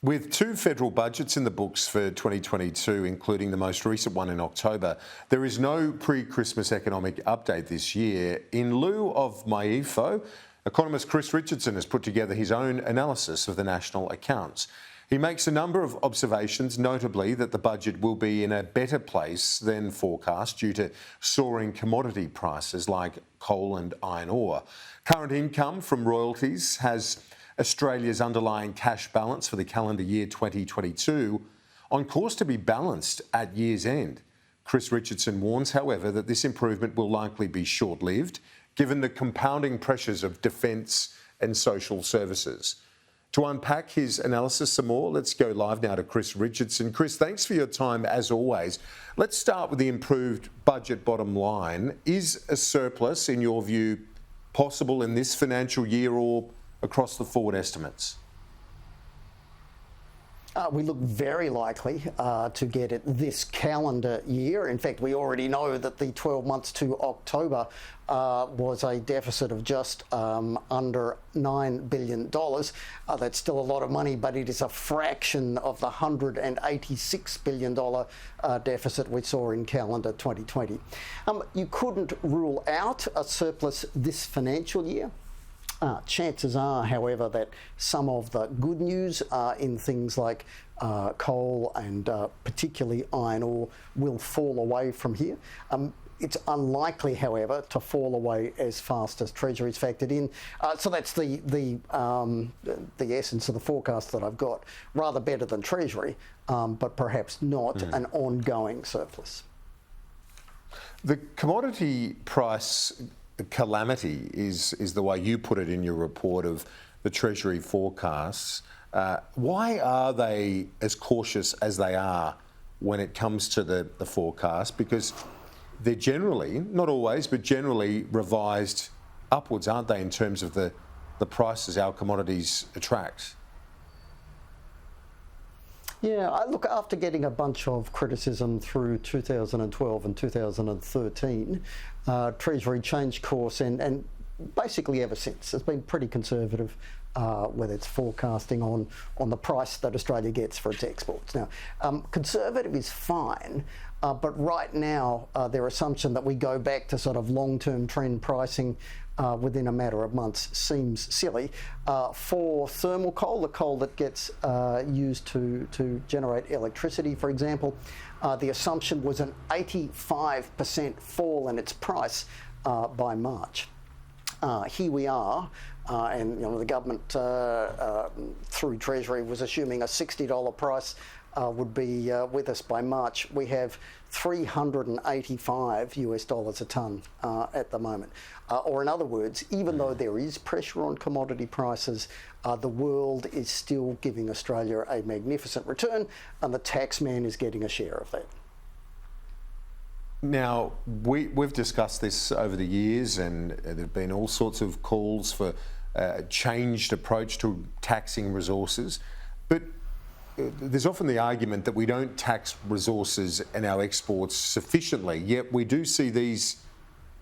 With two federal budgets in the books for 2022, including the most recent one in October, there is no pre-Christmas economic update this year. In lieu of MyEFO, economist Chris Richardson has put together his own analysis of the national accounts. He makes a number of observations, notably that the budget will be in a better place than forecast due to soaring commodity prices like coal and iron ore. Current income from royalties has Australia's underlying cash balance for the calendar year 2022 on course to be balanced at year's end. Chris Richardson warns, however, that this improvement will likely be short-lived, given the compounding pressures of defence and social services. To unpack his analysis some more, let's go live now to Chris Richardson. Chris, thanks for your time as always. Let's start with the improved budget bottom line. Is a surplus, in your view, possible in this financial year or across the forward estimates? We look very likely to get it this calendar year. In fact, we already know that the 12 months to October was a deficit of just under $9 billion. That's still a lot of money, but it is a fraction of the $186 billion deficit we saw in calendar 2020. You couldn't rule out a surplus this financial year. Chances are, however, that some of the good news in things like coal and particularly iron ore will fall away from here. It's unlikely, however, to fall away as fast as Treasury's factored in. So that's the essence of the forecast that I've got. Rather better than Treasury, but perhaps not an ongoing surplus. The commodity price calamity is the way you put it in your report of the Treasury forecasts. Why are they as cautious as they are when it comes to the forecast? Because they're generally, not always, but generally revised upwards, aren't they, in terms of the prices our commodities attract? Yeah, look, after getting a bunch of criticism through 2012 and 2013, Treasury changed course and basically ever since it's been pretty conservative with its forecasting on the price that Australia gets for its exports. Now, conservative is fine, but right now their assumption that we go back to sort of long-term trend pricing within a matter of months seems silly. For thermal coal, the coal that gets used to generate electricity, for example, the assumption was an 85% fall in its price by March. Here we are, and the government through Treasury was assuming a $60 price would be with us by March. We have $385 a tonne at the moment. Or in other words, even though there is pressure on commodity prices, the world is still giving Australia a magnificent return, and the taxman is getting a share of that. Now, we've discussed this over the years, and there have been all sorts of calls for a changed approach to taxing resources. But there's often the argument that we don't tax resources and our exports sufficiently, yet we do see these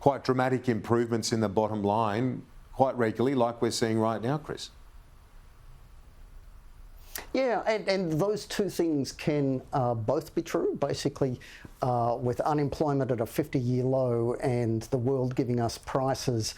quite dramatic improvements in the bottom line quite regularly, like we're seeing right now, Chris. Yeah, and those two things can both be true. Basically, with unemployment at a 50-year low and the world giving us prices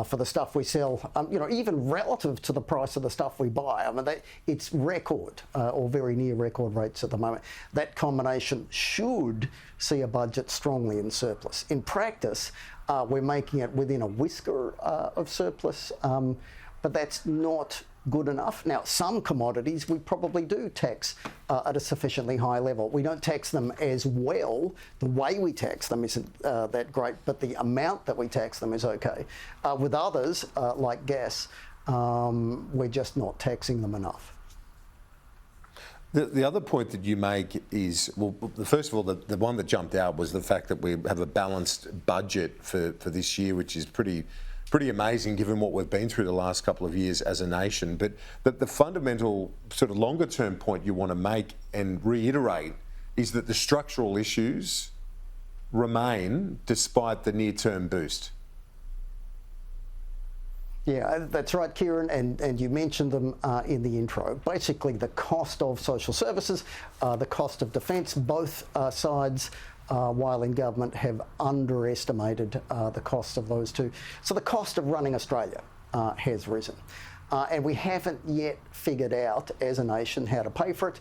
for the stuff we sell, even relative to the price of the stuff we buy. I mean, it's record or very near record rates at the moment. That combination should see a budget strongly in surplus. In practice, we're making it within a whisker of surplus, but that's not good enough. Now, some commodities we probably do tax at a sufficiently high level. We don't tax them as well. The way we tax them isn't that great, but the amount that we tax them is okay. With others, like gas, we're just not taxing them enough. The other point that you make is, well, first of all, the one that jumped out was the fact that we have a balanced budget for this year, which is pretty amazing given what we've been through the last couple of years as a nation. But the fundamental sort of longer term point you want to make and reiterate is that the structural issues remain despite the near term boost. Yeah, that's right, Kieran, and you mentioned them in the intro. Basically, the cost of social services, the cost of defence, both sides, while in government, have underestimated the cost of those two. So the cost of running Australia has risen. And we haven't yet figured out as a nation how to pay for it.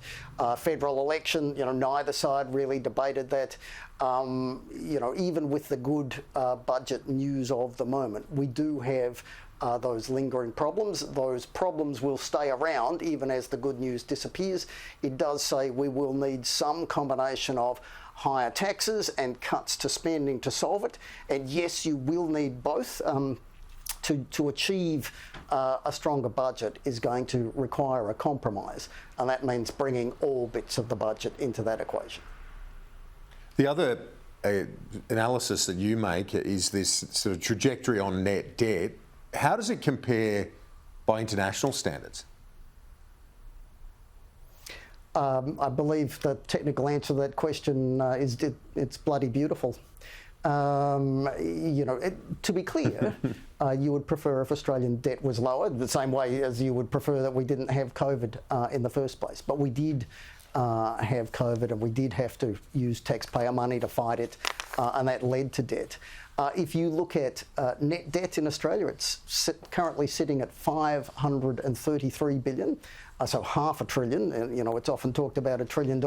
Federal election, neither side really debated that. Even with the good budget news of the moment, we do have those lingering problems. Those problems will stay around even as the good news disappears. It does say we will need some combination of higher taxes and cuts to spending to solve it. And yes, you will need both. To achieve a stronger budget is going to require a compromise, and that means bringing all bits of the budget into that equation. The other analysis that you make is this sort of trajectory on net debt. How does it compare by international standards? I believe the technical answer to that question is it's bloody beautiful. To be clear, you would prefer if Australian debt was lower, the same way as you would prefer that we didn't have COVID in the first place. But we did have COVID, and we did have to use taxpayer money to fight it, and that led to debt. If you look at net debt in Australia, it's currently sitting at $533 billion, so half a trillion. And, it's often talked about $1 trillion.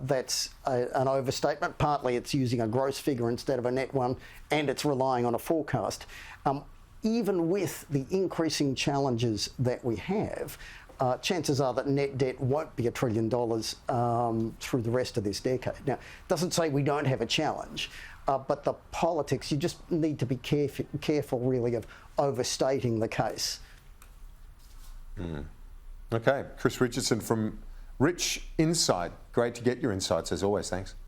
That's an overstatement. Partly it's using a gross figure instead of a net one, and it's relying on a forecast. Even with the increasing challenges that we have, chances are that net debt won't be $1 trillion through the rest of this decade. Now, it doesn't say we don't have a challenge, but the politics, you just need to be careful really of overstating the case. Okay, Chris Richardson from Rich Insight. Great to get your insights as always. Thanks.